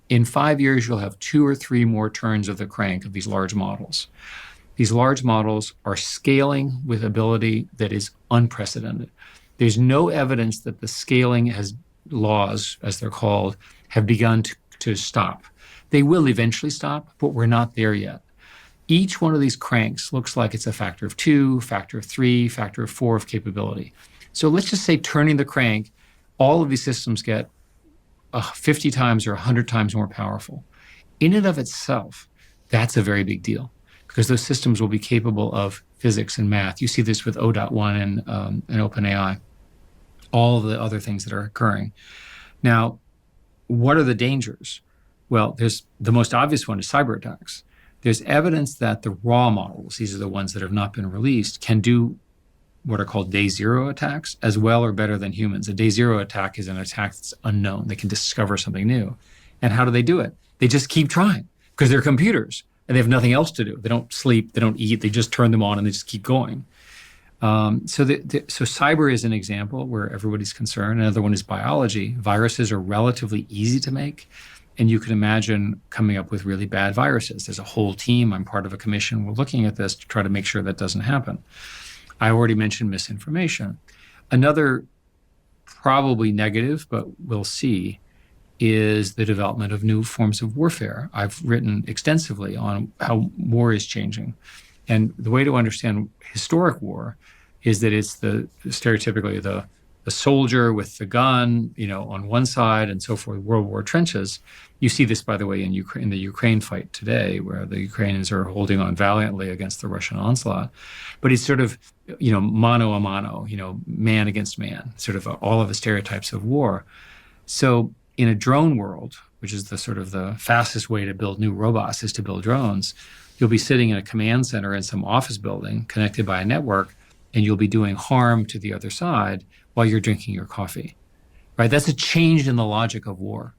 In 5 years, you'll have 2 or 3 more turns of the crank of these large models. These large models are scaling with ability that is unprecedented. There's no evidence that the scaling laws, as they're called, have begun to stop. They will eventually stop, but we're not there yet. Each one of these cranks looks like it's a factor of 2, factor of 3, factor of 4 of capability. So let's just say turning the crank, all of these systems get 50 times or 100 times more powerful. In and of itself, that's a very big deal because those systems will be capable of physics and math. You see this with O.1 and OpenAI, all of the other things that are occurring. Now, what are the dangers? Well, there's the most obvious one is cyber attacks. There's evidence that the raw models, these are the ones that have not been released, can do what are called day zero attacks as well or better than humans. A day zero attack is an attack that's unknown. They can discover something new. And how do they do it? They just keep trying because they're computers and they have nothing else to do. They don't sleep, they don't eat, they just turn them on and they just keep going. So cyber is an example where everybody's concerned. Another one is biology. Viruses are relatively easy to make. And you can imagine coming up with really bad viruses. There's a whole team. I'm part of a commission. We're looking at this to try to make sure that doesn't happen. I already mentioned misinformation. Another probably negative, but we'll see, is the development of new forms of warfare. I've written extensively on how war is changing. And the way to understand historic war is that it's stereotypically the soldier with the gun, on one side and so forth, World War trenches. You see this, by the way, in the Ukraine fight today, where the Ukrainians are holding on valiantly against the Russian onslaught. But it's sort of, mano a mano, man against man, sort of all of the stereotypes of war. So in a drone world, which is the fastest way to build new robots is to build drones, you'll be sitting in a command center in some office building connected by a network, and you'll be doing harm to the other side while you're drinking your coffee, right? That's a change in the logic of war.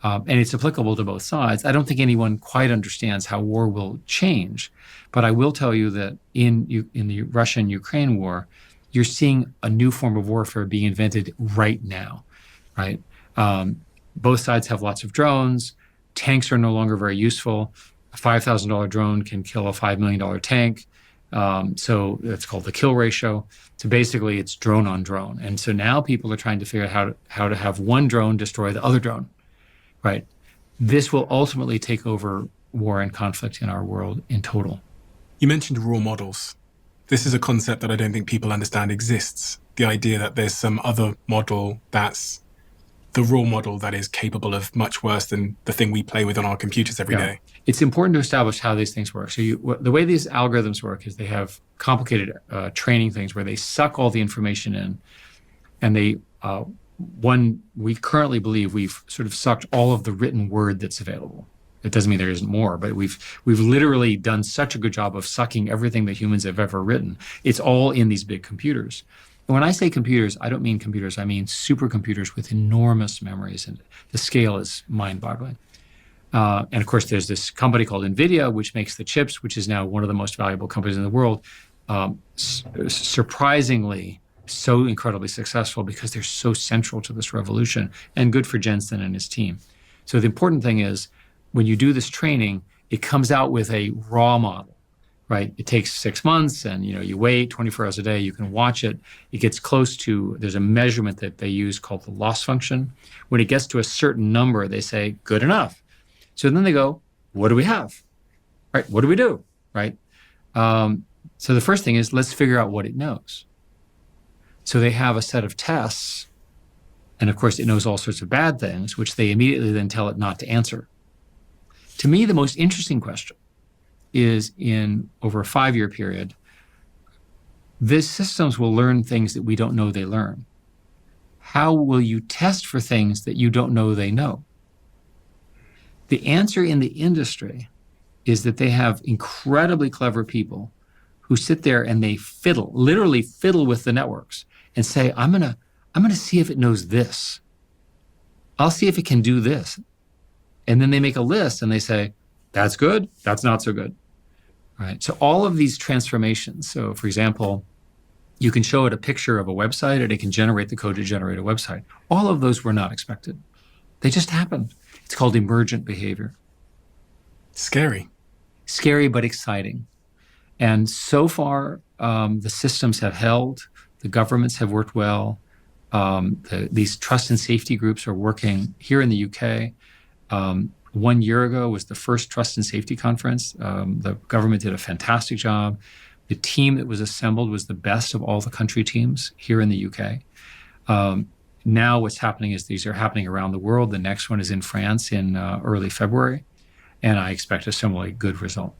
And it's applicable to both sides. I don't think anyone quite understands how war will change, but I will tell you that in the Russian-Ukraine war, you're seeing a new form of warfare being invented right now, right? Both sides have lots of drones. Tanks are no longer very useful. A $5,000 drone can kill a $5 million tank. So that's called the kill ratio. So basically it's drone on drone. And so now people are trying to figure out how to have one drone destroy the other drone, right? This will ultimately take over war and conflict in our world in total. You mentioned raw models. This is a concept that I don't think people understand exists. The idea that there's some other model that's the raw model that is capable of much worse than the thing we play with on our computers every day. It's important to establish how these things work. So the way these algorithms work is they have complicated training things where they suck all the information in, and we currently believe we've sort of sucked all of the written word that's available. It doesn't mean there isn't more, but we've literally done such a good job of sucking everything that humans have ever written. It's all in these big computers. And when I say computers, I don't mean computers. I mean supercomputers with enormous memories, and the scale is mind-boggling. And of course, there's this company called NVIDIA, which makes the chips, which is now one of the most valuable companies in the world, surprisingly so incredibly successful because they're so central to this revolution, and good for Jensen and his team. So the important thing is, when you do this training, it comes out with a raw model, right? It takes 6 months, and you wait 24 hours a day, you can watch it. It gets close to, there's a measurement that they use called the loss function. When it gets to a certain number, they say, good enough. So then they go, what do we have? Right? What do we do? Right? So the first thing is, let's figure out what it knows. So they have a set of tests, and of course it knows all sorts of bad things, which they immediately then tell it not to answer. To me, the most interesting question is, in over a 5-year period, these systems will learn things that we don't know they learn. How will you test for things that you don't know they know? The answer in the industry is that they have incredibly clever people who sit there and they literally fiddle with the networks and say, I'm gonna see if it knows this. I'll see if it can do this. And then they make a list and they say, that's good, that's not so good. Right? So all of these transformations, so for example, you can show it a picture of a website and it can generate the code to generate a website. All of those were not expected. They just happened. It's called emergent behavior. Scary. Scary, but exciting. And so far, the systems have held. The governments have worked well. These trust and safety groups are working here in the UK. 1 year ago was the first trust and safety conference. The government did a fantastic job. The team that was assembled was the best of all the country teams here in the UK. Now what's happening is these are happening around the world. The next one is in France in early February, and I expect a similarly good result.